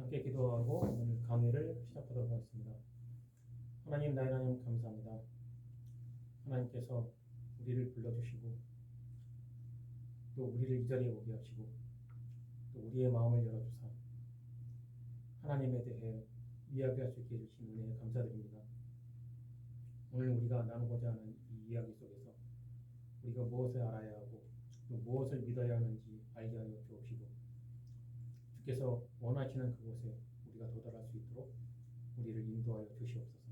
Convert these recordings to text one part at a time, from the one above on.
함께 기도하고 오늘 강의를 시작하도록 하겠습니다. 하나님, 나의 하나님 감사합니다. 하나님께서 우리를 불러주시고 또 우리를 이 자리에 오게 하시고 또 우리의 마음을 열어주사 하나님에 대해 이야기할 수 있게 해주신 은혜에 감사드립니다. 오늘 우리가 나누고자 하는 이 이야기 속에서 우리가 무엇을 알아야 하고 또 무엇을 믿어야 하는지 알게 하여 주옵시고 주께서 원하시는 그곳에 우리가 도달할 수 있도록 우리를 인도하여 주시옵소서.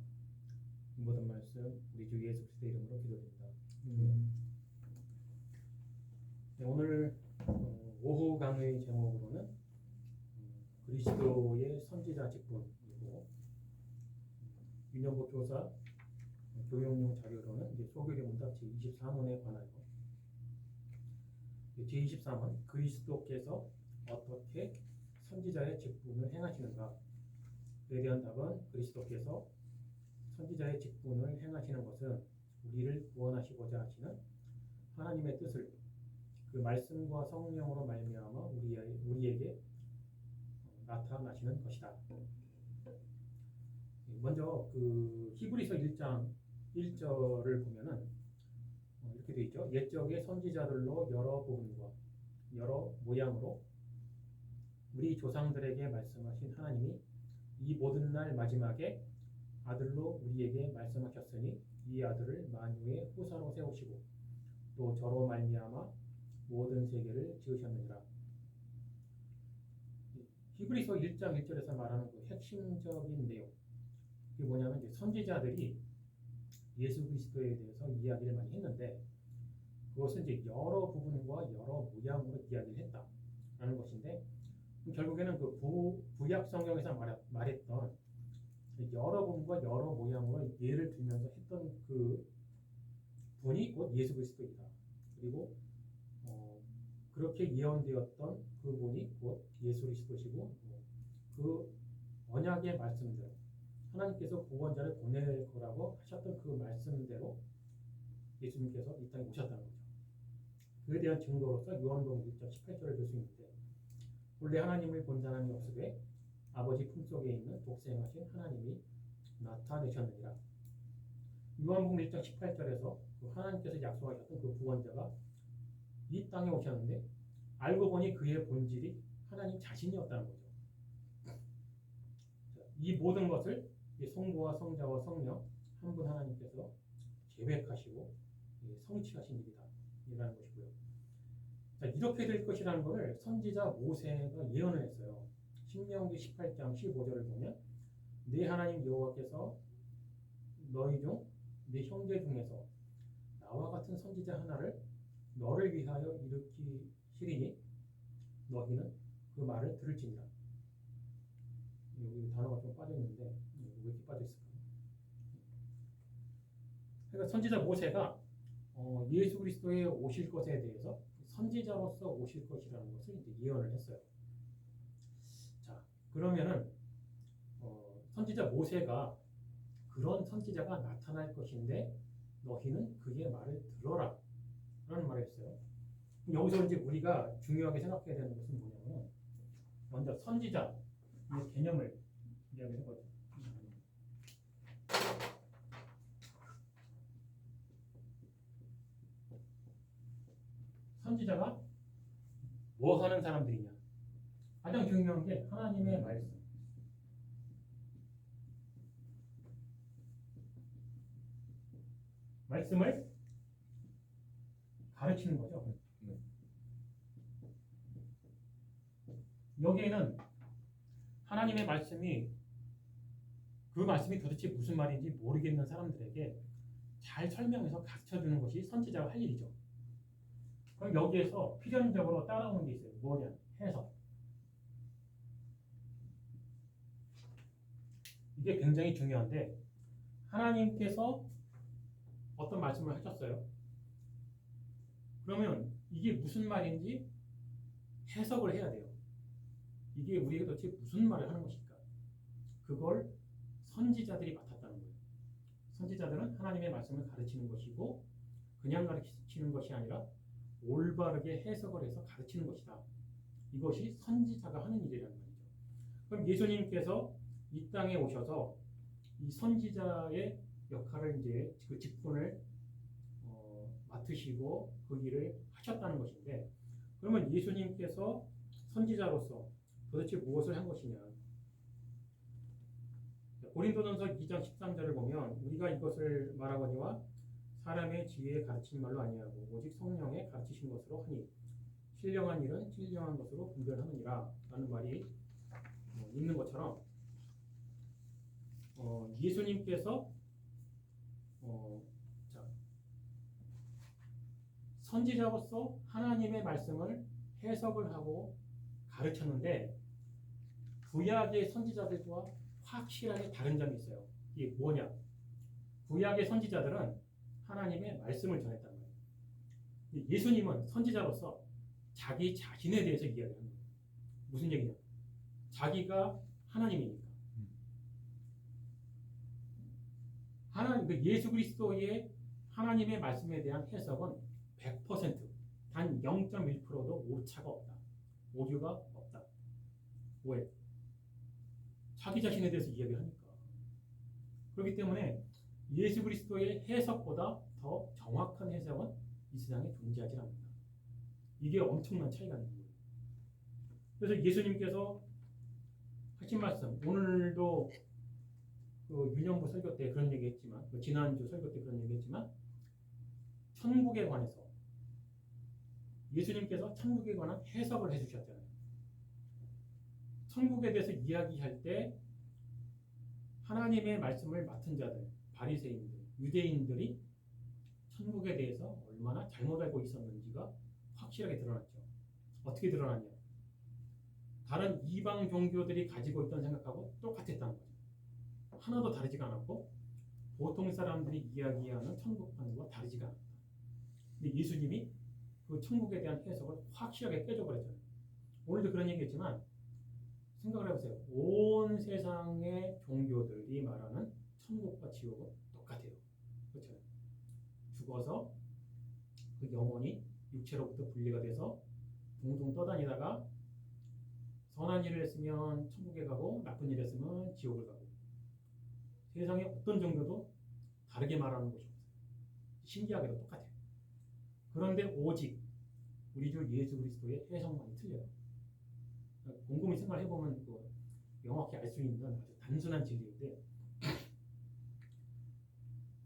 이 모든 말씀 우리 주 예수 그리스도의 이름으로 기도드립니다. 네, 오늘 오후 강의 제목으로는 그리스도의 선지자 직분이고 윤영복 교사 교육용 자료로는 소교리 문답 제24문에 관하여 제23문 그리스도께서 어떻게 선지자의 직분을 행하시는가에 대한 답은 그리스도께서 선지자의 직분을 행하시는 것은 우리를 구원하시고자 하시는 하나님의 뜻을 그 말씀과 성령으로 말미암아 우리에게 나타나시는 것이다. 먼저 그 히브리서 1장 1절을 보면은 이렇게 되어 있죠. 옛적의 선지자들로 여러 부분과 여러 모양으로 우리 조상들에게 말씀하신 하나님이 이 모든 날 마지막에 아들로 우리에게 말씀하셨으니 이 아들을 만유의 후사로 세우시고 또 저로 말미암아 모든 세계를 지으셨느니라. 히브리서 1장 1절에서 말하는 그 핵심적인 내용 그게 뭐냐면 이제 선지자들이 예수 그리스도에 대해서 이야기를 많이 했는데 그것은 이제 여러 부분과 여러 모양으로 이야기를 했다라는 것인데 결국에는 그 구약 성경에서 말했던 여러 부분과 여러 모양으로 예를 들면서 했던 그 분이 곧 예수 그리스도이다. 그리고 그렇게 예언되었던 그 분이 곧 예수 그리스도시고 그 언약의 말씀대로 하나님께서 구원자를 보낼 거라고 하셨던 그 말씀대로 예수님께서 이 땅에 오셨다는 거죠. 그에 대한 증거로서 요한복음 1장 18절을 볼 수 있는데 본래 하나님을 본 사람이 없으되 아버지 품속에 있는 독생하신 하나님이 나타내셨느니라. 요한복음 1장 18절에서 그 하나님께서 약속하셨던 그 구원자가 이 땅에 오셨는데 알고 보니 그의 본질이 하나님 자신이었다는 거죠. 이 모든 것을 성부와 성자와 성령 한 분 하나님께서 계획하시고 성취하신 일이다 이라는 것이고요. 자, 이렇게 될 것이라는 것을 선지자 모세가 예언을 했어요. 신명기 18장 15절을 보면 네 하나님 여호와께서 너희 중 네 형제 중에서 나와 같은 선지자 하나를 너를 위하여 일으키시리니 너희는 그 말을 들을지니라. 여기 단어가 좀 빠져있는데 왜 이렇게 빠져있을까? 그러니까 선지자 모세가 예수 그리스도의 오실 것에 대해서 선지자로서 오실 것이라는 것을 이제 예언을 했어요. 자, 그러면은 선지자 모세가 그런 선지자가 나타날 것인데 너희는 그의 말을 들어라 라는 말을 했어요. 여기서 이제 우리가 중요하게 생각해야 되는 것은 뭐냐면 먼저 선지자의 개념을 이야기해 보죠. 선지자가 뭐 하는 사람들이냐? 가장 중요한 게 하나님의 말씀. 말씀을 가르치는 거죠. 여기에는 하나님의 말씀이 그 말씀이 도대체 무슨 말인지 모르겠는 사람들에게 잘 설명해서 가르쳐주는 것이 선지자가 할 일이죠. 그럼 여기에서 필연적으로 따라오는 게 있어요. 뭐냐? 해석. 이게 굉장히 중요한데 하나님께서 어떤 말씀을 하셨어요. 그러면 이게 무슨 말인지 해석을 해야 돼요. 이게 우리에게 도대체 무슨 말을 하는 것일까? 그걸 선지자들이 맡았다는 거예요. 선지자들은 하나님의 말씀을 가르치는 것이고 그냥 가르치는 것이 아니라 올바르게 해석을 해서 가르치는 것이다. 이것이 선지자가 하는 일이라는 말이죠. 그럼 예수님께서 이 땅에 오셔서 이 선지자의 역할을 이제 그 직분을 맡으시고 그 일을 하셨다는 것인데, 그러면 예수님께서 선지자로서 도대체 무엇을 한 것이냐? 고린도전서 2장 13절을 보면 우리가 이것을 말하거니와 사람의 지혜에 가르친 말로 아니하고 오직 성령에 가르치신 것으로 하니 신령한 일은 신령한 것으로 분별하느니라 라는 말이 있는 것처럼 예수님께서 선지자로서 하나님의 말씀을 해석을 하고 가르쳤는데 구약의 선지자들과 확실하게 다른 점이 있어요. 이게 뭐냐? 구약의 선지자들은 하나님의 말씀을 전했단 말이에요. 예수님은 선지자로서 자기 자신에 대해서 이야기하는 거예요. 무슨 얘기냐? 자기가 하나님이니까. 예수 그리스도의 하나님의 말씀에 대한 해석은 100%, 단 0.1%도 오차가 없다. 오류가 없다. 왜? 자기 자신에 대해서 이야기하니까. 그렇기 때문에 예수 그리스도의 해석보다 더 정확한 해석은 이 세상에 존재하지 않는다. 이게 엄청난 차이가 있는 거예요. 그래서 예수님께서 하신 말씀, 오늘도 그 윤영부 설교 때 그런 얘기했지만, 지난주 설교 때 그런 얘기했지만, 천국에 관해서 예수님께서 천국에 관한 해석을 해주셨잖아요. 천국에 대해서 이야기할 때 하나님의 말씀을 맡은 자들, 바리새인들, 유대인들이 천국에 대해서 얼마나 잘못 알고 있었는지가 확실하게 드러났죠. 어떻게 드러났냐? 다른 이방 종교들이 가지고 있던 생각하고 똑같았다는 거죠. 하나도 다르지가 않았고 보통 사람들이 이야기하는 천국판과 다르지가 않았다. 근데 예수님이 그 천국에 대한 해석을 확실하게 깨져버렸잖아요. 오늘도 그런 얘기했지만 생각을 해보세요. 온 세상의 종교들이 말하는 천국과 지옥은 똑같아요. 그렇죠? 죽어서 그 영혼이 육체로부터 분리가 돼서 둥둥 떠다니다가 선한 일을 했으면 천국에 가고 나쁜 일을 했으면 지옥을 가고, 세상의 어떤 종교도 다르게 말하는 것이 없어요. 신기하게도 똑같아요. 그런데 오직 우리 주 예수 그리스도의 해석만이 틀려요. 곰곰이 생각해보면 명확히 알 수 있는 아주 단순한 진리인데,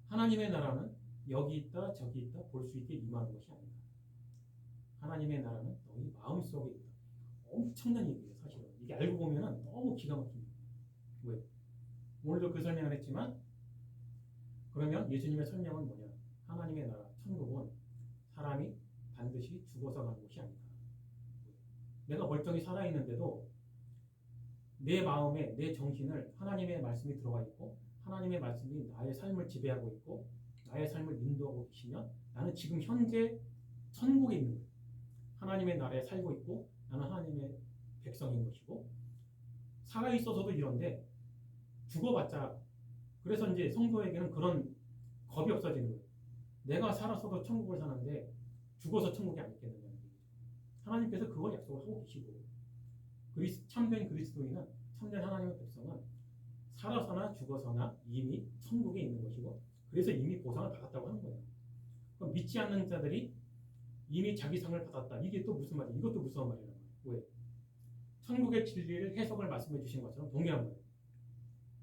하나님의 나라는 여기 있다 저기 있다 볼 수 있게 임하는 것이 아니다. 하나님의 나라는 너희 마음속에 있다. 엄청난 얘기예요. 사실은 이게 알고 보면 너무 기가 막힙니다. 왜? 오늘도 그 설명을 했지만, 그러면 예수님의 설명은 뭐냐? 하나님의 나라, 천국은 사람이 반드시 죽어서 가는 곳이 아니다. 내가 멀쩡히 살아있는데도 내 마음에, 내 정신을 하나님의 말씀이 들어가 있고 하나님의 말씀이 나의 삶을 지배하고 있고 나의 삶을 인도하고 계시면 나는 지금 현재 천국에 있는 거예요. 하나님의 나라에 살고 있고 나는 하나님의 백성인 것이고, 살아있어서도 이런데 죽어봤자, 그래서 이제 성도에게는 그런 겁이 없어지는 거예요. 내가 살아서도 천국을 사는데 죽어서 천국에 안 있겠느냐는 얘기죠. 하나님께서 그걸 약속을 하고 계시고, 참된 그리스도인은, 참된 하나님의 백성은 살아서나 죽어서나 이미 천국에 있는 것이고, 그래서 이미 보상을 받았다고 하는 거예요. 그럼 믿지 않는 자들이 이미 자기 상을 받았다. 이게 또 무슨 말이에요? 이것도 무서운 말이라는 거예요. 왜? 천국의 진리를 해석을 말씀해 주신 것처럼 동일한 거예요.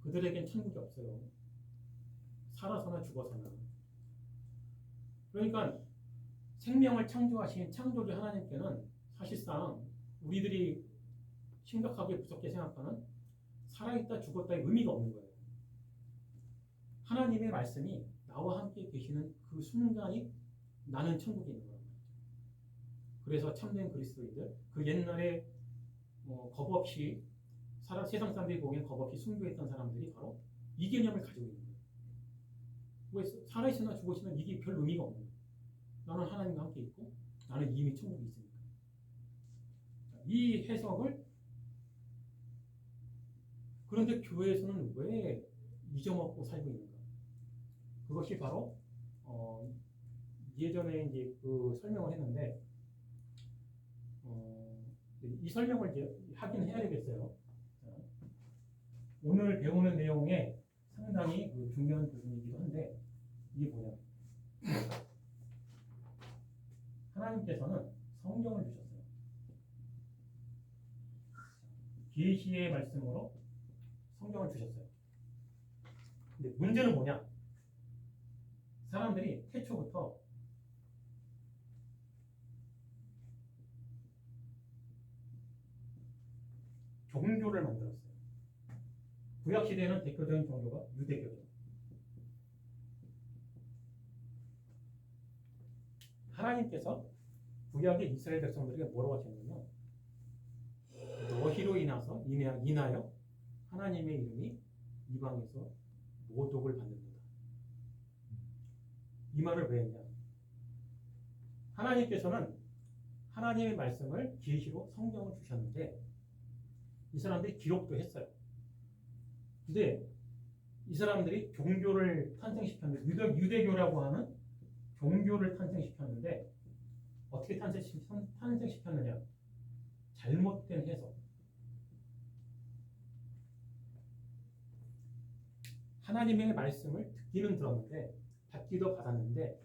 그들에겐 천국이 없어요. 살아서나 죽어서나. 그러니까 생명을 창조하신 창조주 하나님께는 사실상 우리들이 심각하게 무섭게 생각하는 살아있다 죽었다의 의미가 없는 거예요. 하나님의 말씀이 나와 함께 계시는 그 순간이 나는 천국에 있는 거란 말이죠. 그래서 참된 그리스도인들, 그 옛날에 겁 없이 세상 사람들이 보기엔 겁 없이 순교했던 사람들이 바로 이 개념을 가지고 있는 거예요. 왜 살아있으나 죽었으나 이게 별 의미가 없는 거예요. 나는 하나님과 함께 있고 나는 이미 천국에 있으니까. 이 해석을, 그런데 교회에서는 왜 잊어먹고 살고 있는가? 그것이 바로 예전에 이제 그 설명을 했는데, 이 설명을 이제 하긴 해야 되겠어요. 오늘 배우는 내용에 상당히 중요한 부분이기도 한데 이게 뭐냐? 하나님께서는 성경을 주셨어요. 계시의 말씀으로 성경을 주셨어요. 근데 문제는 뭐냐? 사람들이 태초부터 종교를 만들었어요. 구약 시대에는 대표적인 종교가 유대교죠. 하나님께서 구약의 이스라엘 백성들에게 뭐라고 하셨냐면 너희로 인하여 하나님의 이름이 이방에서 모독을 받는다. 이 말을 왜 했냐? 하나님께서는 하나님의 말씀을 계시로 성경을 주셨는데 이 사람들이 기록도 했어요. 근데 이 사람들이 종교를 탄생시켰는데 유대교라고 하는 종교를 탄생시켰는데 어떻게 탄생시켰느냐? 잘못된 해석. 하나님의 말씀을 듣기는 들었는데 받기도 받았는데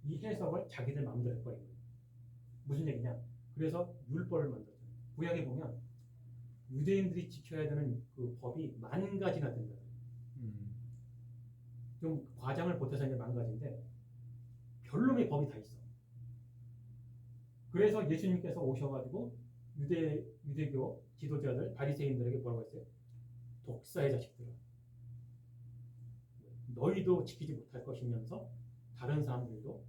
이 해석을 자기들 마음대로 해버린 거예요. 무슨 얘기냐? 그래서 율법을 만들었어요. 구약에 보면 유대인들이 지켜야 되는 그 법이 10,000가지나 된다. 좀 과장을 보태서 이제 10,000가지인데 별놈의 법이 다 있어. 그래서 예수님께서 오셔가지고 유대교 지도자들 바리새인들에게 뭐라고 했어요? 독사의 자식들아, 너희도 지키지 못할 것이면서 다른 사람들도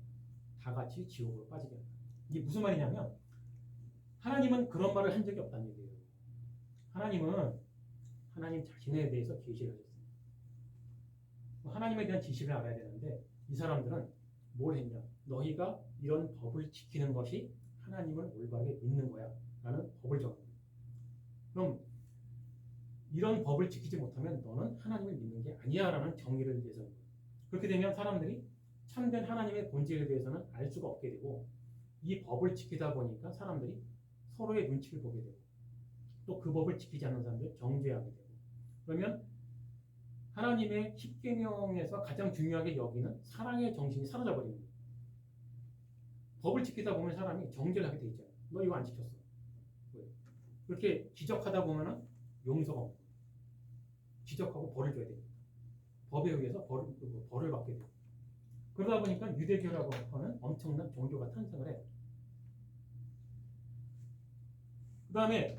다 같이 지옥으로 빠지게 한다. 이게 무슨 말이냐면 하나님은 그런 말을 한 적이 없다는 얘기예요. 하나님은 하나님 자신에 대해서 계시를 하셨어요. 하나님에 대한 지식을 알아야 되는데 이 사람들은 뭘 했냐? 너희가 이런 법을 지키는 것이 하나님을 올바르게 믿는 거야 라는 법을 적은 거예요. 그럼 이런 법을 지키지 못하면 너는 하나님을 믿는 게 아니야 라는 정의를 내세운 거예요. 그렇게 되면 사람들이 참된 하나님의 본질에 대해서는 알 수가 없게 되고 이 법을 지키다 보니까 사람들이 서로의 눈치를 보게 되고 또 그 법을 지키지 않는 사람들 정죄하게 되고 그러면 하나님의 십계명에서 가장 중요하게 여기는 사랑의 정신이 사라져버리는 거예요. 법을 지키다 보면 사람이 정죄를 하게 돼 있잖아요. 너 이거 안 지켰어. 왜? 그렇게 지적하다 보면은 용서가 없고 지적하고 벌을 줘야 됩니다. 법에 의해서 벌을 받게 돼요. 그러다 보니까 유대교라고 하는 엄청난 종교가 탄생을 해요. 그 다음에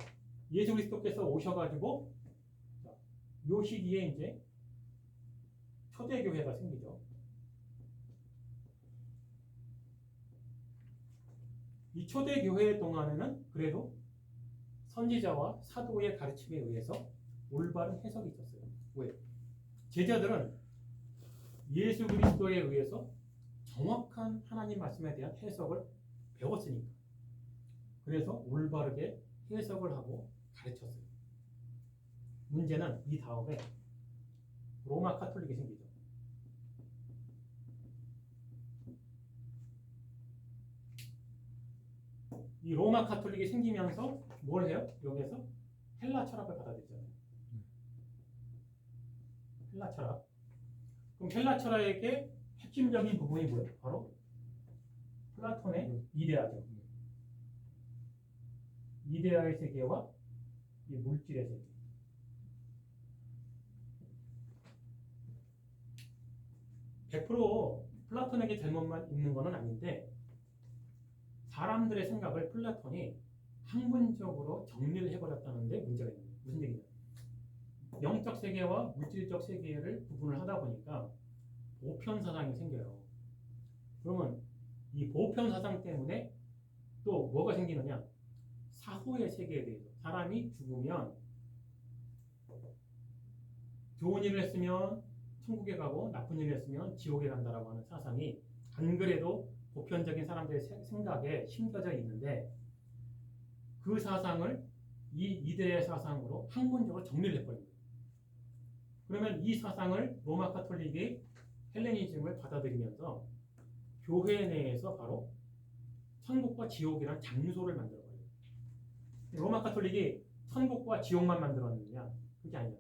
예수 그리스도께서 오셔가지고 요 시기에 이제 초대교회가 생기죠. 이 초대교회 동안에는 그래도 선지자와 사도의 가르침에 의해서 올바른 해석이 있었어요. 왜? 제자들은 예수 그리스도에 의해서 정확한 하나님 말씀에 대한 해석을 배웠으니까 그래서 올바르게 해석을 하고 가르쳤어요. 문제는 이 다음에 로마 카톨릭이 생기죠. 이 로마 카톨릭이 생기면서 뭘 해요? 여기에서 헬라 철학을 받아들이잖아요. 헬라 철학. 그럼 헬라 철학의 핵심적인 부분이 뭐예요? 바로 플라톤의 이데아죠. 이데아의 세계와 이 물질의 세계. (100% 플라톤에게 잘못만 있는 것은 아닌데 사람들의 생각을 플라톤이 학문적으로 정리를 해버렸다는데 문제가 있는 거예요. 무슨 얘기냐? 영적 세계와 물질적 세계를 구분을 하다 보니까 보편 사상이 생겨요. 그러면 이 보편 사상 때문에 또 뭐가 생기느냐? 사후의 세계에 대해서 사람이 죽으면 좋은 일을 했으면 천국에 가고 나쁜 일을 했으면 지옥에 간다라고 하는 사상이 안 그래도 보편적인 사람들의 생각에 심겨져 있는데 그 사상을 이 이데의 사상으로 학문적으로 정리를 해버립니다. 그러면 이 사상을 로마 카톨릭이 헬레니즘을 받아들이면서 교회 내에서 바로 천국과 지옥이라는 장소를 만들어버려요. 로마 카톨릭이 천국과 지옥만 만들었느냐? 그게 아니야.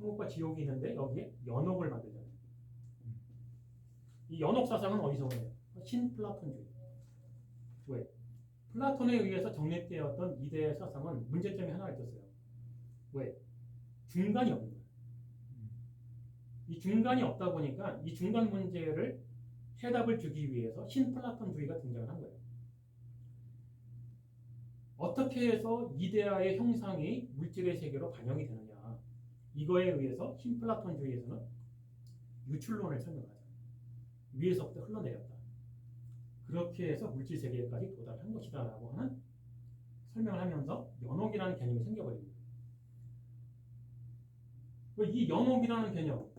천국과 지옥이 있는데 여기에 연옥을 만들잖아요. 이 연옥 사상은 어디서 오냐? 신플라톤주의. 왜? 플라톤에 의해서 정립되었던 이데의 사상은 문제점이 하나 있었어요. 왜? 중간이 없는 거예요. 이 중간이 없다 보니까 이 중간 문제를 해답을 주기 위해서 신플라톤주의가 등장을 한 거예요. 어떻게 해서 이데아의 형상이 물질의 세계로 반영이 되느냐. 이거에 의해서 신플라톤주의에서는 유출론을 설명하죠. 위에서부터 흘러내렸다. 그렇게 해서 물질 세계까지 도달한 것이다라고 하는 설명을 하면서 연옥이라는 개념이 생겨버립니다. 이 연옥이라는 개념,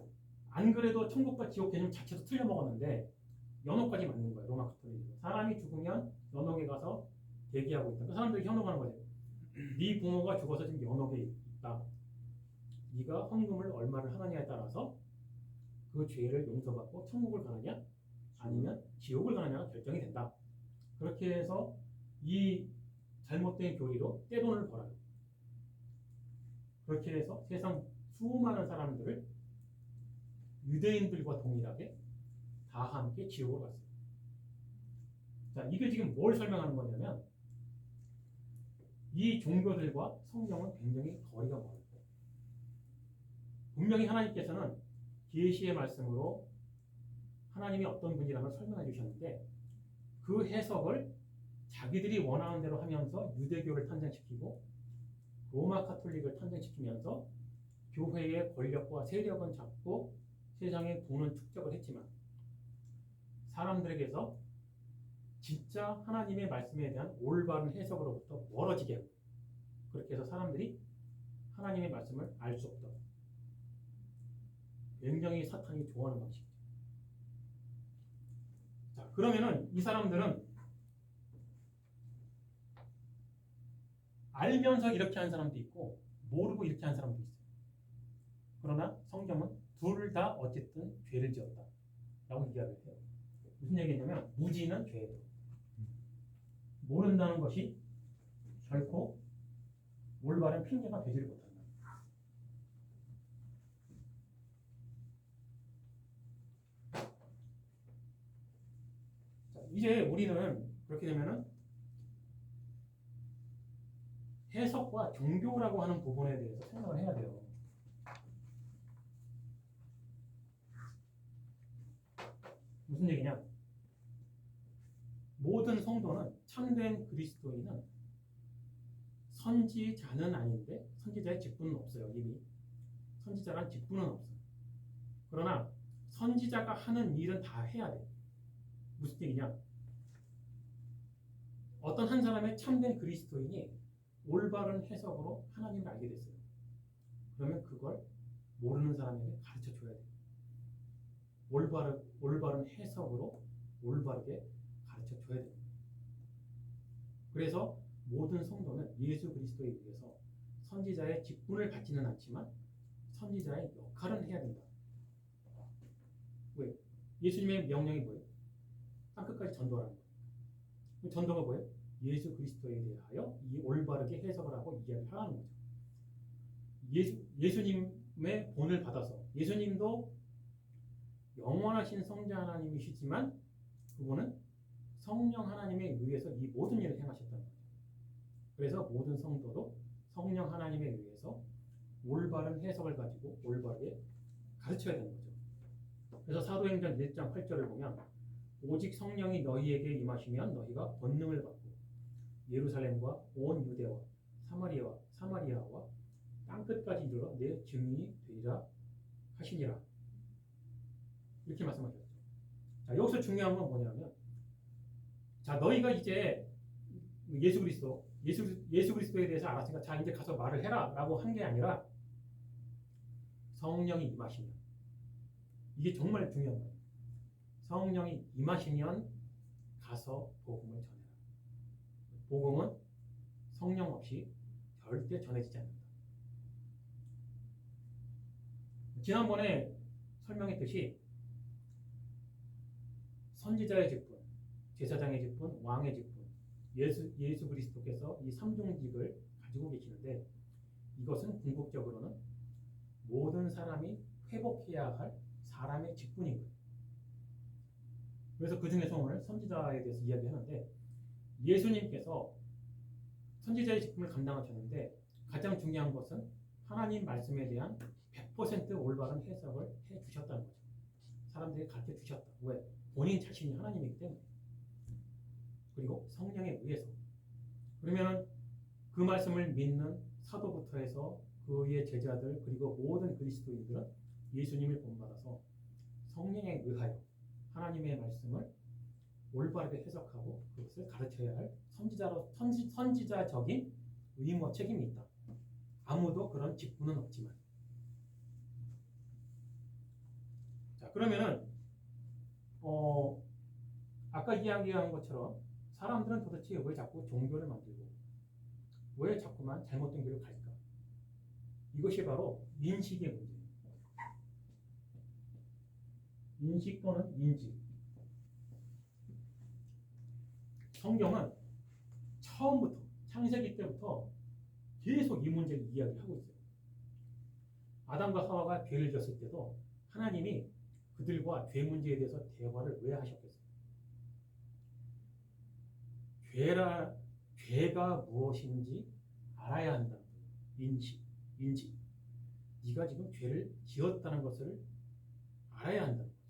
안 그래도 천국과 지옥 개념 자체도 틀려먹었는데 연옥까지 맞는 거예요. 로마 카톨릭은. 사람이 죽으면 연옥에 가서 대기하고 있다. 그 사람들이 현혹하는 거죠. 네 부모가 죽어서 지금 연옥에 있다. 네가 헌금을 얼마를 하느냐에 따라서 그 죄를 용서받고 천국을 가느냐 아니면 지옥을 가느냐가 결정이 된다. 그렇게 해서 이 잘못된 교리로 떼돈을 벌어요. 그렇게 해서 세상 수많은 사람들을 유대인들과 동일하게 다 함께 지옥으로 갔어요. 자, 이게 지금 뭘 설명하는 거냐면 이 종교들과 성경은 굉장히 거리가 멀어요. 분명히 하나님께서는 계시의 말씀으로 하나님이 어떤 분이라는 걸 설명해 주셨는데 그 해석을 자기들이 원하는 대로 하면서 유대교를 탄생시키고 로마 카톨릭을 탄생시키면서 교회의 권력과 세력은 잡고 세상의 돈은 축적을 했지만 사람들에게서 진짜 하나님의 말씀에 대한 올바른 해석으로부터 멀어지게 하고 그렇게 해서 사람들이 하나님의 말씀을 알 수 없도록 굉장히 사탄이 좋아하는 방식이죠. 자, 그러면은 이 사람들은 알면서 이렇게 한 사람도 있고 모르고 이렇게 한 사람도 있어요. 그러나 성경은 둘 다 어쨌든 죄를 지었다 라고 이야기를 해요. 무슨 얘기냐면 무지는 죄예요. 모른다는 것이 결코 올바른 핑계가 되지를 못한다. 자, 이제 우리는 그렇게 되면은 해석과 종교라고 하는 부분에 대해서 생각을 해야 돼요. 무슨 얘기냐? 모든 성도는 참된 그리스도인은 선지자는 아닌데 선지자의 직분은 없어요. 이미 선지자란 직분은 없어요. 그러나 선지자가 하는 일은 다 해야 돼. 무슨 얘기냐? 어떤 한 사람의 참된 그리스도인이 올바른 해석으로 하나님을 알게 됐어요. 그러면 그걸 모르는 사람에게 가르쳐 줘야 돼. 올바른 해석으로 올바르게 가르쳐 줘야 됩니다. 그래서 모든 성도는 예수 그리스도에 의해서 선지자의 직분을 받지는 않지만 선지자의 역할은 해야 된다. 왜? 예수님의 명령이 뭐예요? 땅끝까지 전도하라는 거예요. 전도가 뭐예요? 예수 그리스도에 대하여 이 올바르게 해석을 하고 이야기를 하라는 거죠. 예수님의 본을 받아서 예수님도 영원하신 성자 하나님이시지만 그분은 성령 하나님에 의해서 이 모든 일을 행하셨다는 거죠. 그래서 모든 성도도 성령 하나님에 의해서 올바른 해석을 가지고 올바르게 가르쳐야 되는 거죠. 그래서 사도행전 1장 8절을 보면 오직 성령이 너희에게 임하시면 너희가 권능을 받고 예루살렘과 온 유대와 사마리아와 땅끝까지 이르러 내 증인이 되리라 하시니라. 이렇게 말씀하셨죠. 자, 여기서 중요한 건 뭐냐면 자, 너희가 이제 예수 그리스도에 대해서 알았으니까 자, 이제 가서 말을 해라 라고 한 게 아니라 성령이 임하시면 이게 정말 중요한 거예요. 성령이 임하시면 가서 복음을 전해라. 복음은 성령 없이 절대 전해지지 않는다. 지난번에 설명했듯이 선지자의 직분, 제사장의 직분, 왕의 직분, 예수 그리스도께서 이 삼종직을 가지고 계시는데 이것은 궁극적으로는 모든 사람이 회복해야 할 사람의 직분인 거예요. 그래서 그 중에서 오늘 선지자에 대해서 이야기하는데 예수님께서 선지자의 직분을 감당하셨는데 가장 중요한 것은 하나님 말씀에 대한 100% 올바른 해석을 해 주셨다는 거죠. 사람들이 가르쳐 주셨다. 왜? 본인 자신이 하나님이기 때문에. 그리고 성령에 의해서. 그러면 그 말씀을 믿는 사도부터 해서 그의 제자들 그리고 모든 그리스도인들은 예수님을 본받아서 성령에 의하여 하나님의 말씀을 올바르게 해석하고 그것을 가르쳐야 할 선지자적인 의무와 책임이 있다. 아무도 그런 직분은 없지만. 자, 그러면은 아까 이야기한 것처럼 사람들은 도대체 왜 자꾸 종교를 만들고 왜 자꾸만 잘못된 길을 갈까? 이것이 바로 인식의 문제예요. 인식 또는 인지. 성경은 처음부터 창세기 때부터 계속 이 문제를 이야기하고 있어요. 아담과 하와가 죄를 졌을 때도 하나님이 그들과 죄 문제에 대해서 대화를 왜 하셨겠어요? 죄가 무엇인지 알아야 한다는 거예요. 인지. 네가 지금 죄를 지었다는 것을 알아야 한다는 거죠.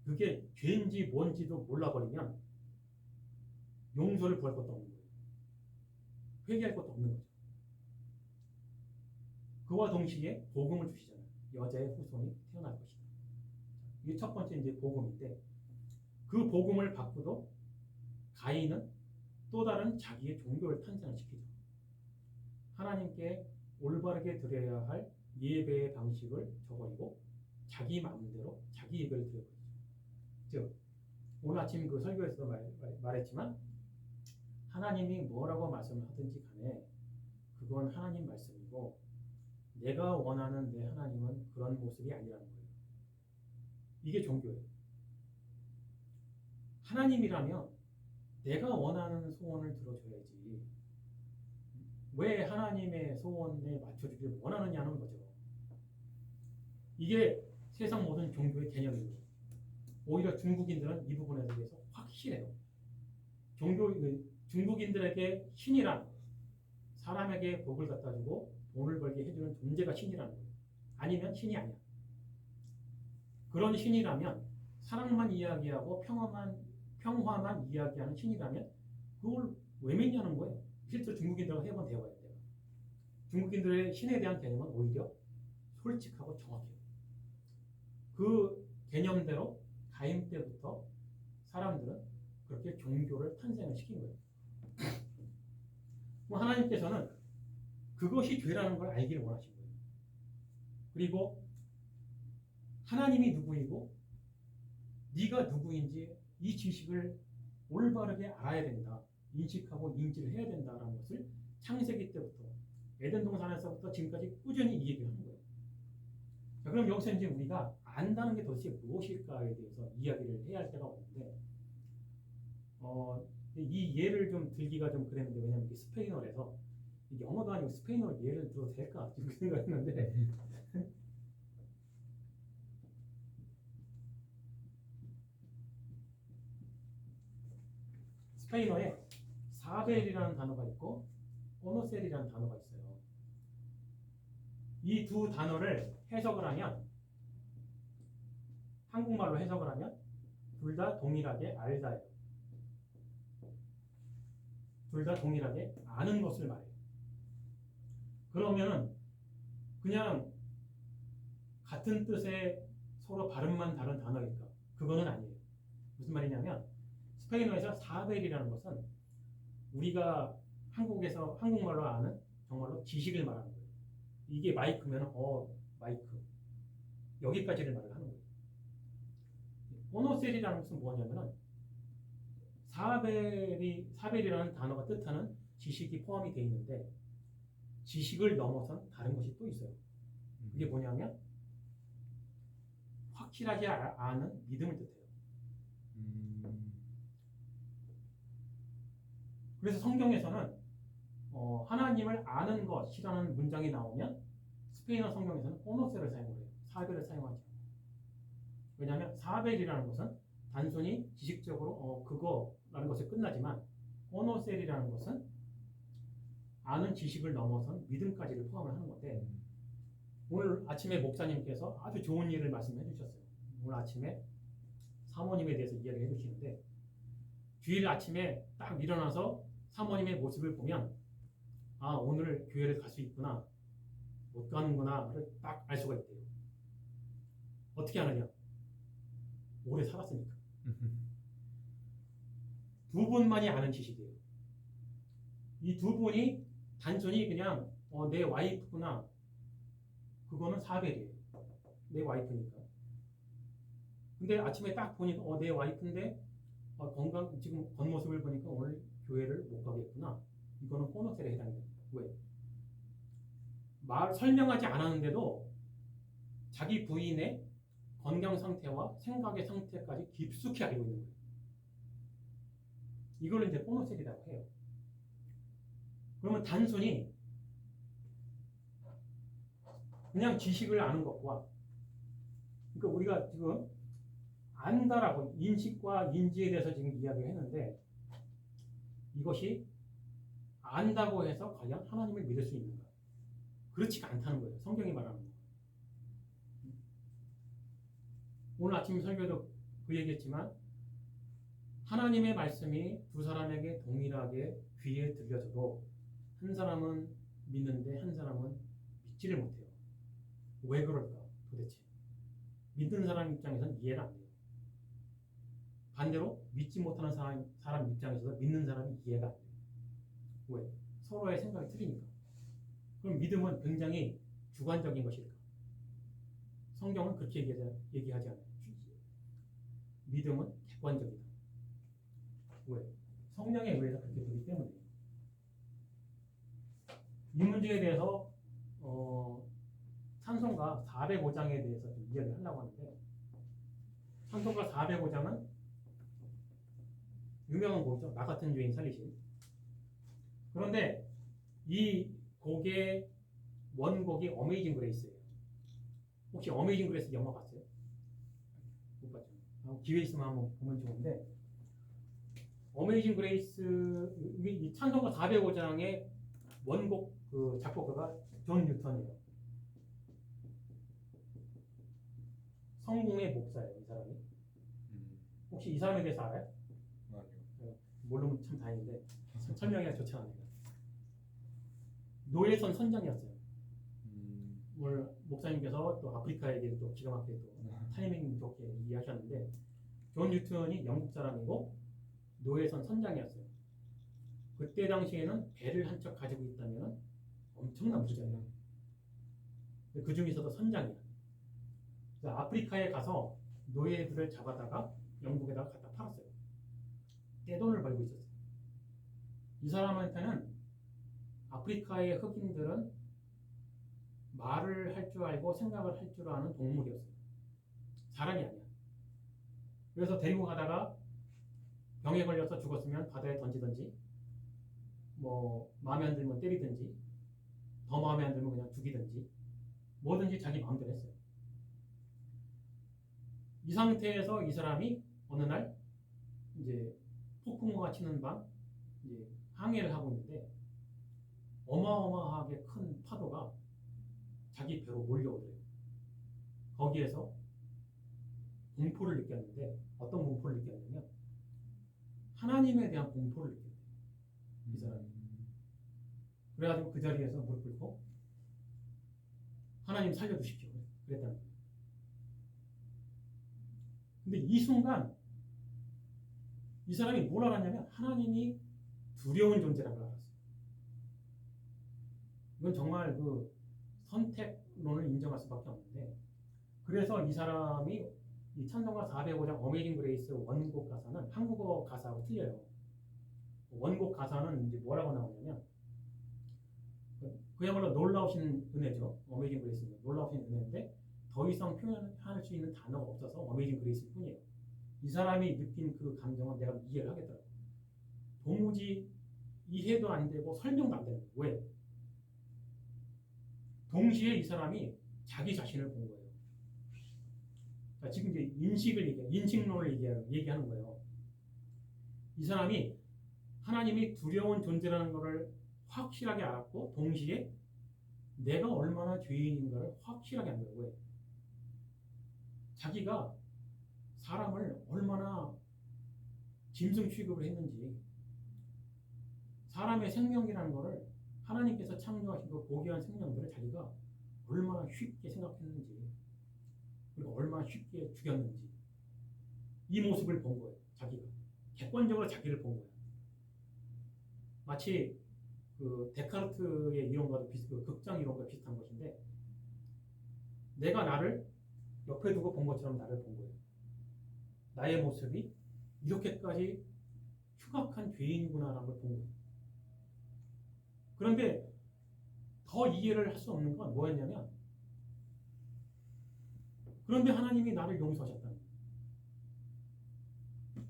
그게 죄인지 뭔지도 몰라버리면 용서를 구할 것도 없는 거예요. 회개할 것도 없는 거죠. 그와 동시에 복음을 주시잖아요. 여자의 후손이 태어날 것이다. 이게 첫 번째 이제 복음인데 그 복음을 받고도 가인은 또 다른 자기의 종교를 탄생시키죠. 하나님께 올바르게 드려야 할 예배의 방식을 저버리고 자기 마음대로 자기 예배를 드려버리죠. 즉 오늘 아침 그 설교에서도 말했지만 하나님이 뭐라고 말씀을 하든지 간에 그건 하나님 말씀이고 내가 원하는 내 하나님은 그런 모습이 아니라는 거예요. 이게 종교예요. 하나님이라면 내가 원하는 소원을 들어줘야지 왜 하나님의 소원에 맞춰주길 원하느냐는 거죠. 이게 세상 모든 종교의 개념이에요. 오히려 중국인들은 이 부분에 대해서 확실해요. 중국인들에게 신이란 사람에게 복을 갖다 주고 돈을 벌게 해주는 존재가 신이라는 거예요. 아니면 신이 아니야. 그런 신이라면 사랑만 이야기하고 평화만 이야기하는 신이라면 그걸 왜 믿냐는 거예요. 실제로 중국인들과 해본 대화예요. 중국인들의 신에 대한 개념은 오히려 솔직하고 정확해요. 그 개념대로 가임 때부터 사람들은 그렇게 종교를 탄생을 시킨 거예요. 하나님께서는 그것이 죄라는 걸 알기를 원하신 거예요. 그리고 하나님이 누구이고 네가 누구인지 이 지식을 올바르게 알아야 된다. 인식하고 인지를 해야 된다라는 것을 창세기 때부터 에덴 동산에서부터 지금까지 꾸준히 이 얘기를 하는 거예요. 자, 그럼 여기서 이제 우리가 안다는 게 도대체 무엇일까에 대해서 이야기를 해야 할 때가 오는데 이 예를 좀 들기가 좀 그랬는데 왜냐면 이게 스페인어라서 영어도 아니고 스페인어로 예를 들어도 될까 지금 생각했는데 스페인어에 사벨이라는 단어가 있고 코노셀이라는 단어가 있어요. 이 두 단어를 해석을 하면 한국말로 해석을 하면 둘 다 동일하게 알다예요. 둘 다 동일하게 아는 것을 말해요. 그러면은 그냥 같은 뜻의 서로 발음만 다른 단어일까? 그거는 아니에요. 무슨 말이냐면 스페인어에서 사벨이라는 것은 우리가 한국에서 한국말로 아는 정말로 지식을 말하는 거예요. 이게 마이크면 마이크 여기까지를 말을 하는 거예요. 오노셀이라는 것은 뭐냐면은 사벨이라는 단어가 뜻하는 지식이 포함이 되어 있는데 지식을 넘어선 다른 것이 또 있어요. 그게 뭐냐면 확실하게 아는 믿음을 뜻해요. 그래서 성경에서는 하나님을 아는 것이라는 문장이 나오면 스페인어 성경에서는 코노세를 사용을 해요. 사벨을 사용하지 않고. 왜냐하면 사벨이라는 것은 단순히 지식적으로 그거라는 것에 끝나지만 코노셀이라는 것은 아는 지식을 넘어선 믿음까지를 포함을 하는 건데 오늘 아침에 목사님께서 아주 좋은 일을 말씀해 주셨어요. 오늘 아침에 사모님에 대해서 이야기를 해주시는데 주일 아침에 딱 일어나서 사모님의 모습을 보면 아 오늘 교회를 갈 수 있구나 못 가는구나를 딱 알 수가 있대요. 어떻게 아느냐? 오래 살았으니까. 두 분만이 아는 지식이에요. 이 두 분이 단순히 그냥 내 와이프구나 그거는 사벨이에요. 내 와이프니까. 근데 아침에 딱 보니까 내 와이프인데 건강 지금 겉모습을 보니까 오늘 교회를 못 가겠구나. 이거는 코노셀에 해당이 됩니다. 왜? 말 설명하지 않았는데도 자기 부인의 건강 상태와 생각의 상태까지 깊숙이 알고 있는 거예요. 이걸 이제 코노셀이라고 해요. 그러면 단순히 그냥 지식을 아는 것과 그러니까 우리가 지금 안다라고 인식과 인지에 대해서 지금 이야기를 했는데 이것이 안다고 해서 과연 하나님을 믿을 수 있는가? 그렇지가 않다는 거예요. 성경이 말하는 거. 오늘 아침 설교도 그 얘기했지만 하나님의 말씀이 두 사람에게 동일하게 귀에 들려져도 한 사람은 믿는데 한 사람은 믿지를 못해요. 왜 그럴까 도대체? 믿는 사람 입장에서는 이해가 안 돼요. 반대로 믿지 못하는 사람 입장에서도 믿는 사람이 이해가 안 돼요. 왜? 서로의 생각이 틀리니까. 그럼 믿음은 굉장히 주관적인 것일까? 성경은 그렇게 얘기하지 않아요. 믿음은 객관적이다. 왜? 성령에 의해서 그렇게 되기 때문에. 이 문제에 대해서 찬송가 405장에 대해서 좀 이야기를 하려고 하는데 찬송가 405장은 유명한 곡이죠. 나 같은 죄인 살리신. 그런데 이 곡의 원곡이 어메이징 그레이스예요. 혹시 어메이징 그레이스 영화 봤어요? 못 봤죠. 기회 있으면 한번 보면 좋은데 어메이징 그레이스 이 찬송가 405장의 원곡 그 작곡가가 존 뉴턴이에요. 성공의 목사예요, 이 사람이. 혹시 이 사람에 대해서 알아요? 아니요. 모르면 참 다행인데 설명이 좋지 않아요. 노예선 선장이었어요. 오늘 목사님께서 또 아프리카 얘기를 또 기가 막히게 또 타이밍 좋게 이야기하셨는데 존 뉴턴이 영국 사람이고 노예선 선장이었어요. 그때 당시에는 배를 한 척 가지고 있다면 엄청난 부자예요. 그 중에서도 선장이야. 그래서 아프리카에 가서 노예들을 잡아다가 영국에다가 갖다 팔았어요. 떼돈을 벌고 있었어요. 이 사람한테는 아프리카의 흑인들은 말을 할 줄 알고 생각을 할 줄 아는 동물이었어요. 사람이 아니야. 그래서 데리고 가다가 병에 걸려서 죽었으면 바다에 던지든지 뭐 마음에 안 들면 때리든지 더 마음에 안 들면 그냥 죽이든지 뭐든지 자기 마음대로 했어요. 이 상태에서 이 사람이 어느 날 이제 폭풍우가 치는 밤 이제 항해를 하고 있는데 어마어마하게 큰 파도가 자기 배로 몰려오더래요. 거기에서 공포를 느꼈는데 어떤 공포를 느꼈냐면 하나님에 대한 공포를 느꼈대요. 이 사람이. 그래가지고 그 자리에서 무릎 꿇고 하나님 살려주십시오. 그랬다는 거예요. 근데 이 순간 이 사람이 뭘 알았냐면 하나님이 두려운 존재라는 걸 알았어요. 이건 정말 그 선택론을 인정할 수밖에 없는데 그래서 이 사람이 이 찬송가 405장 어메이징 그레이스 원곡 가사는 한국어 가사하고 틀려요. 원곡 가사는 이제 뭐라고 나오냐면 그야말로 놀라우신 은혜죠. 어메이징 그레이스는 놀라우신 은혜인데 더 이상 표현할 수 있는 단어가 없어서 어메이징 그레이스일 뿐이에요. 이 사람이 느낀 그 감정은 내가 이해를 하겠더라고. 도무지 이해도 안 되고 설명도 안 되는 거예요. 왜? 동시에 이 사람이 자기 자신을 본 거예요. 자, 지금 이제 인식론을 얘기하는 거예요. 이 사람이 하나님이 두려운 존재라는 것을 확실하게 알았고, 동시에 내가 얼마나 죄인인가를 확실하게 안 거예요. 왜? 자기가 사람을 얼마나 짐승 취급을 했는지, 사람의 생명이라는 것을 하나님께서 창조하시고 보기한 생명들을 자기가 얼마나 쉽게 생각했는지, 그리고 얼마나 쉽게 죽였는지, 이 모습을 본 거예요. 자기가 객관적으로 자기를 본 거예요. 마치 그 데카르트의 이론과도 그 극장 이론과 비슷한 것인데, 내가 나를 옆에 두고 본 것처럼 나를 본 거예요. 나의 모습이 이렇게까지 흉악한 죄인이구나라는 걸 본 거예요. 그런데 더 이해를 할 수 없는 건 뭐였냐면, 그런데 하나님이 나를 용서하셨다는 거예요.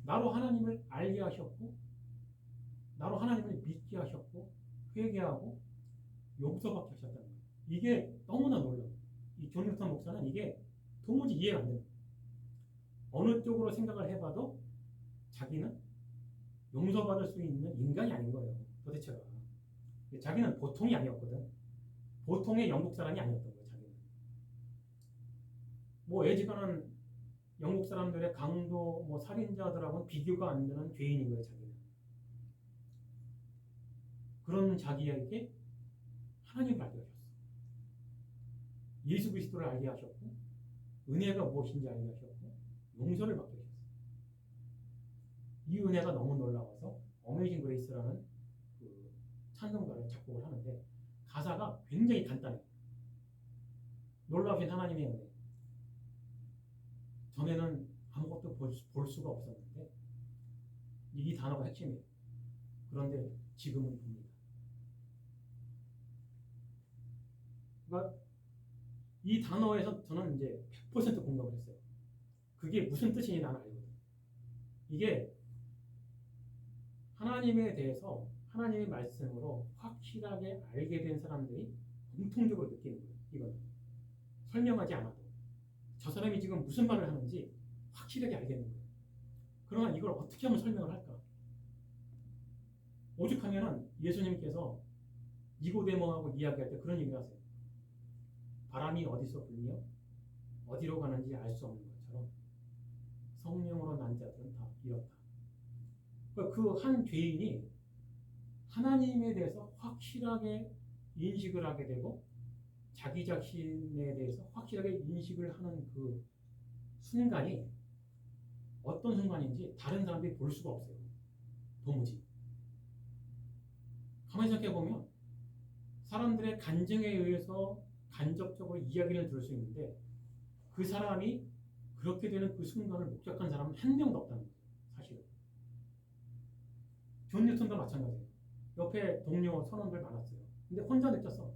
나로 하나님을 알게 하셨고, 나로 하나님을 믿게 하셨고, 회개하고 용서받게 하셨다는 거예요. 이게 너무나 놀라워요. 이 존 뉴턴 목사는 이게 도무지 이해가 안 돼요. 어느 쪽으로 생각을 해봐도 자기는 용서받을 수 있는 인간이 아닌 거예요. 도대체가. 자기는 보통이 아니었거든. 보통의 영국 사람이 아니었던 거예요. 자기는. 뭐 애지간한 영국 사람들의 강도, 뭐 살인자들하고는 비교가 안 되는 죄인인 거예요. 자기는. 그런 자기에게 하나님을 알게 하셨어. 예수 그리스도를 알게 하셨고, 은혜가 무엇인지 알게 하셨고, 용서를 받게 하셨어. 이 은혜가 너무 놀라워서 어메이징 그레이스라는 그 찬송가를 작곡을 하는데, 가사가 굉장히 간단해요. 놀라우신 하나님의 은혜. 전에는 아무것도 볼 수가 없었는데, 이 단어가 핵심이에요. 그런데 지금은 봅니다. 그러니까 이 단어에서 저는 이제 100% 공감을 했어요. 그게 무슨 뜻인지 나는 알거든. 이게 하나님에 대해서 하나님의 말씀으로 확실하게 알게 된 사람들이 공통적으로 느끼는 거예요. 이건 설명하지 않아도 저 사람이 지금 무슨 말을 하는지 확실하게 알겠는 거예요. 그러나 이걸 어떻게 하면 설명을 할까? 오죽하면은 예수님께서 니고데모하고 이야기할 때 그런 얘기를 하세요. 바람이 어디서 불며 어디로 가는지 알 수 없는 것처럼 성령으로 난 자들은 다 이렇다. 그 한 죄인이 하나님에 대해서 확실하게 인식을 하게 되고, 자기 자신에 대해서 확실하게 인식을 하는 그 순간이 어떤 순간인지 다른 사람들이 볼 수가 없어요. 도무지. 가만히 생각해보면 사람들의 간증에 의해서 간접적으로 이야기를 들을 수 있는데, 그 사람이 그렇게 되는 그 순간을 목격한 사람은 한 명도 없다는 거예요. 사실은. 존 뉴턴도 마찬가지예요. 옆에 동료 선원들 많았어요. 근데 혼자 느꼈어.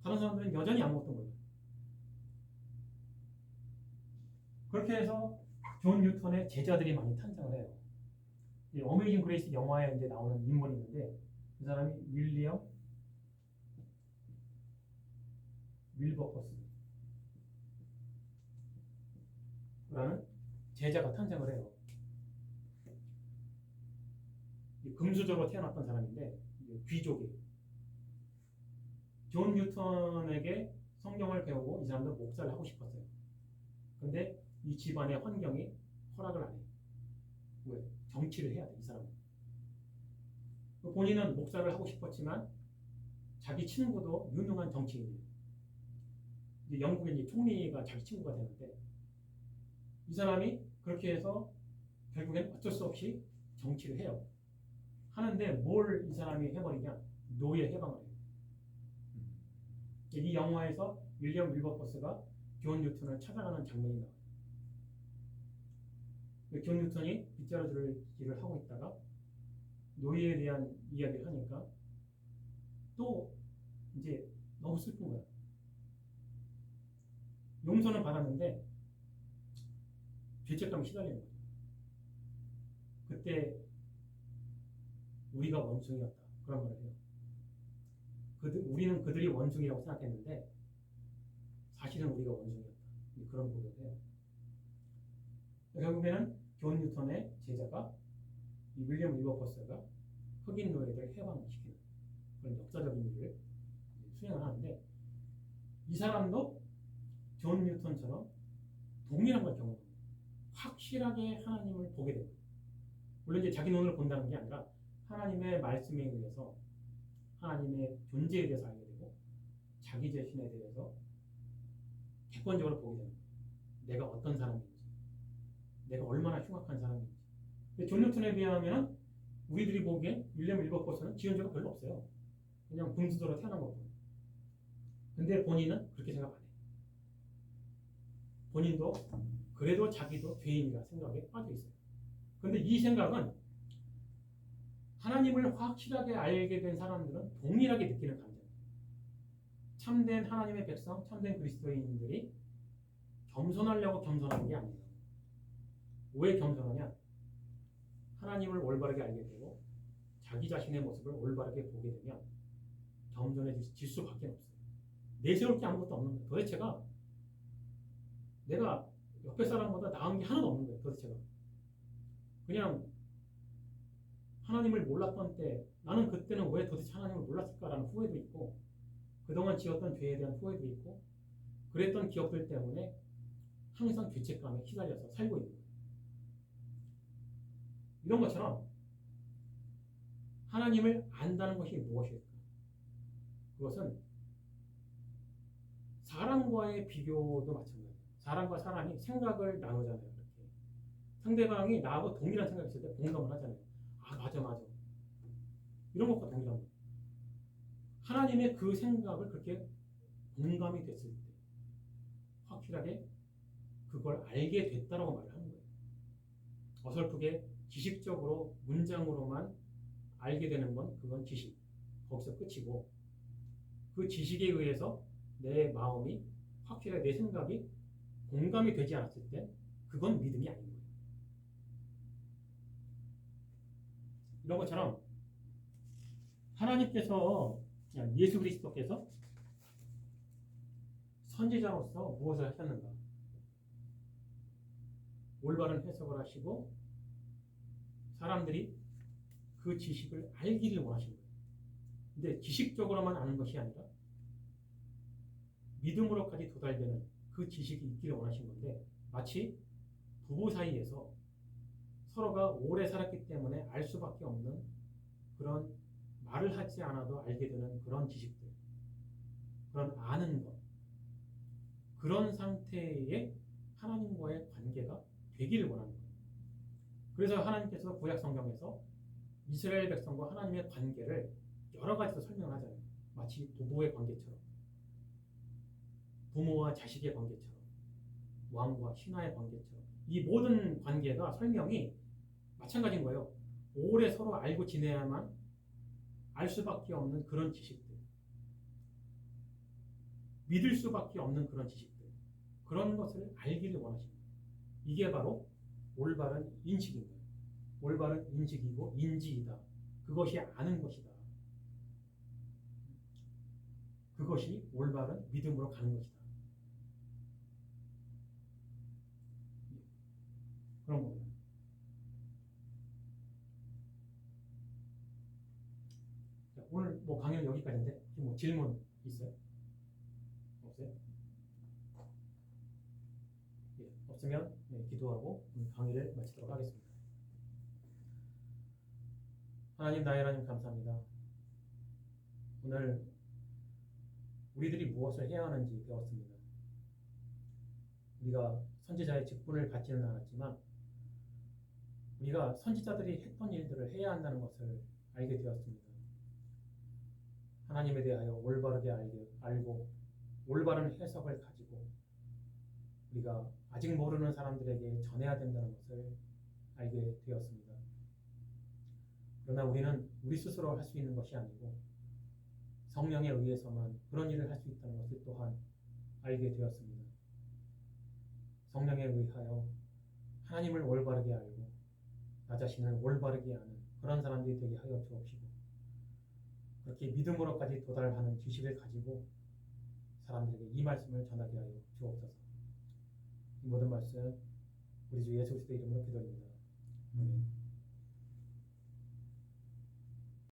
다른 사람들은 여전히 아무것도 몰라요. 그렇게 해서 존 뉴턴의 제자들이 많이 탄생을 해요. 이 어메이징 그레이스 영화에 이제 나오는 인물이 있는데, 그 사람이 윌리엄 윌버퍼스라는 제자가 탄생을 해요. 금수저로 태어났던 사람인데 귀족이에요. 존 뉴턴에게 성경을 배우고 이 사람도 목사를 하고 싶었어요. 근데 이 집안의 환경이 허락을 안 해요. 왜? 정치를 해야 돼, 이 사람은. 본인은 목사를 하고 싶었지만 자기 친구도 유명한 정치인이에요. 이제 영국의 이제 총리가 자기 친구가 되는데, 이 사람이 그렇게 해서 결국엔 어쩔 수 없이 정치를 해요. 하는데 뭘 이 사람이 해버리냐? 노예 해방을 해요. 이 영화에서 윌리엄 윌버퍼스가 존 뉴턴을 찾아가는 장면이 나와요. 존 뉴턴이 빗자루질을 하고 있다가 노예에 대한 이야기를 하니까 또 이제 너무 슬픈 거야. 용서는 받았는데 죄책감이 시달리는 거죠. 그때 우리가 원숭이였다, 그런 말을 해요. 우리는 그들이 원숭이라고 생각했는데 사실은 우리가 원숭이였다. 그런 고백이에요. 결국에는 존 뉴턴의 제자가 이 윌리엄 윌버포스가 흑인 노예들을 해방시키는 그런 역사적인 일을 수행을 하는데 이 사람도 존 뉴턴처럼 동일한 걸 경험합니다. 확실하게 하나님을 보게 됩니다. 물론 이제 자기 눈으로 본다는 게 아니라 하나님의 말씀에 의해서 하나님의 존재에 대해서 알게 되고 자기 자신에 대해서 객관적으로 보게 됩니다. 내가 어떤 사람인지, 내가 얼마나 흉악한 사람인지. 근데 존 뉴턴에 비하면 우리들이 보기엔 윌리엄 윌버포스는 지은 죄가 별로 없어요. 그냥 금수저로 태어난 거고. 근데 본인은 그렇게 생각 안 해요. 본인도 그래도 자기도 죄인이라 생각에 빠져 있어요. 근데 이 생각은 하나님을 확실하게 알게 된 사람들은 동일하게 느끼는 감정이에요. 참된 하나님의 백성, 참된 그리스도인들이 겸손하려고 겸손하는 게 아니에요. 왜 겸손하냐? 하나님을 올바르게 알게 되고 자기 자신의 모습을 올바르게 보게 되면 겸손해질 수밖에 없어요. 내세울 게 아무것도 없는 거예요. 도대체가 내가 옆에 사람보다 나은 게 하나도 없는 거예요. 도대체가 그냥 하나님을 몰랐던 때 나는 그때는 왜 도대체 하나님을 몰랐을까라는 후회도 있고 그동안 지었던 죄에 대한 후회도 있고 그랬던 기억들 때문에 항상 죄책감에 휘달려서 살고 있는 거예요. 이런 것처럼 하나님을 안다는 것이 무엇일까? 그것은 사람과의 비교도 마찬가지예요. 사람과 사람이 생각을 나누잖아요. 이렇게. 상대방이 나하고 동일한 생각이 있을 때 공감을 하잖아요. 아, 맞아. 이런 것과 동일한 거예요. 하나님의 그 생각을 그렇게 공감이 됐을 때 확실하게 그걸 알게 됐다라고 말을 하는 거예요. 어설프게 지식적으로 문장으로만 알게 되는 건 그건 지식. 거기서 끝이고 그 지식에 의해서 내 마음이 확실하게 내 생각이 공감이 되지 않았을 때 그건 믿음이 아닌 거예요. 이런 것처럼 하나님께서 예수 그리스도께서 선지자로서 무엇을 하셨는가? 올바른 해석을 하시고 사람들이 그 지식을 알기를 원하신 거예요. 근데 지식적으로만 아는 것이 아니라 믿음으로까지 도달되는 그 지식이 있기를 원하신 건데 마치 부부 사이에서 서로가 오래 살았기 때문에 알 수밖에 없는 그런 말을 하지 않아도 알게 되는 그런 지식들, 그런 아는 것, 그런 상태의 하나님과의 관계가 되기를 원하는 거예요. 그래서 하나님께서 구약 성경에서 이스라엘 백성과 하나님의 관계를 여러 가지로 설명을 하잖아요. 마치 부부의 관계처럼, 부모와 자식의 관계처럼, 왕과 신하의 관계처럼 이 모든 관계가 설명이 마찬가지인 거예요. 오래 서로 알고 지내야만 알 수밖에 없는 그런 지식들, 믿을 수밖에 없는 그런 지식들, 그런 것을 알기를 원하십니다. 이게 바로 올바른 인식인 거예요. 올바른 인식이고 인지이다. 그것이 아는 것이다. 그것이 올바른 믿음으로 가는 것이다. 그런 겁니다. 자, 오늘 뭐 강의는 여기까지인데 뭐 질문 있어요? 없어요? 예, 없으면 기도하고 강의를 마치도록 하겠습니다. 하나님, 나의 하나님 감사합니다. 오늘 우리들이 무엇을 해야 하는지 배웠습니다. 우리가 선지자의 직분을 받지는 않았지만 우리가 선지자들이 했던 일들을 해야 한다는 것을 알게 되었습니다. 하나님에 대하여 올바르게 알고 올바른 해석을 가지고 우리가 아직 모르는 사람들에게 전해야 된다는 것을 알게 되었습니다. 그러나 우리는 우리 스스로 할 수 있는 것이 아니고 성령에 의해서만 그런 일을 할 수 있다는 것을 또한 알게 되었습니다. 성령에 의하여 하나님을 올바르게 알고 나 자신을 올바르게 아는 그런 사람들이 되게 하여 주옵시고 그렇게 믿음으로까지 도달하는 지식을 가지고 사람들에게 이 말씀을 전하게 하여 주옵소서. 이 모든 말씀 우리 주 예수 그리스도 이름으로 기도합니다. 아멘.